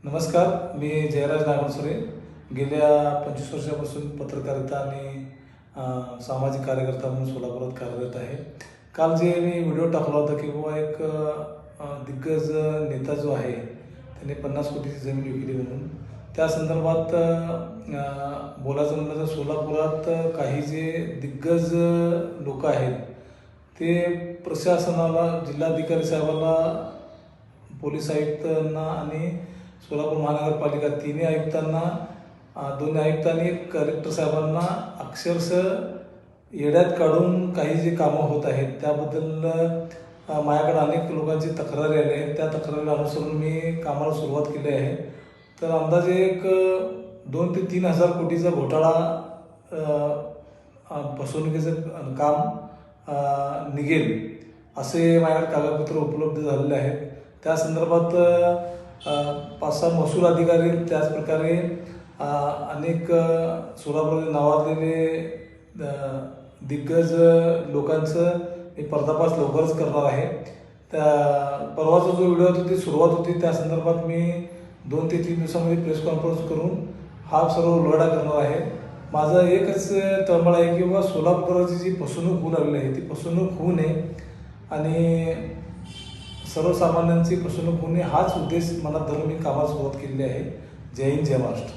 नमस्कार, मी जयराज नागवसुरे. गेल्या 25 वर्षापासून पत्रकारिता आणि सामाजिक कार्यकर्ता म्हणून सोलापुरात कार्यरत आहे. काल जे मी व्हिडिओ टाकला होता की बाबा एक दिग्गज नेता जो आहे त्याने 50 कोटीची जमीन विकली म्हणून, त्या संदर्भात बोलायचं म्हणलं तर सोलापुरात काही जे दिग्गज लोक आहेत ते प्रशासनाला, जिल्हाधिकारी साहेबांना, पोलीस आयुक्तांना आणि सोलापूर महानगरपालिका तिन्ही आयुक्तांना, दोन्ही आयुक्तांनी कलेक्टर साहेबांना अक्षरशः येड्यात काढून काही जे कामं होत आहेत त्याबद्दल माझ्याकडे अनेक लोकांची तक्रारी आली आहेत. त्या तक्रारीला अनुसरून मी कामाला सुरुवात केली आहे. तर अंदाजे एक 2 ते 3 हजार कोटीचा घोटाळा, फसवणुकीचं काम निघेल असे माझ्याकडे कागदपत्र उपलब्ध झालेले आहेत. त्या संदर्भात 5-6 महसूल अधिकारी, त्याचप्रकारे अनेक सोलापूरमध्ये नावाजलेले दिग्गज लोकांचं मी पर्दाफाश लवकरच करणार आहे. त्या परवाचा जो व्हिडिओ होता ती सुरुवात होती, त्या संदर्भात मी 2 ते 3 दिवसामध्ये प्रेस कॉन्फरन्स करून हा सर्व उलगडा करणार आहे. माझं एकच तळमळ आहे की बाबा सोलापुराची जी फसवणूक होऊ लागली आहे ती फसवणूक होऊ नये आणि सर्वसामान्यांची फसवणूक होऊ नये हाच उद्देश मनात धरून मी कामाला सुरुवात केलेली आहे. जय हिंद, जय महाराष्ट्र.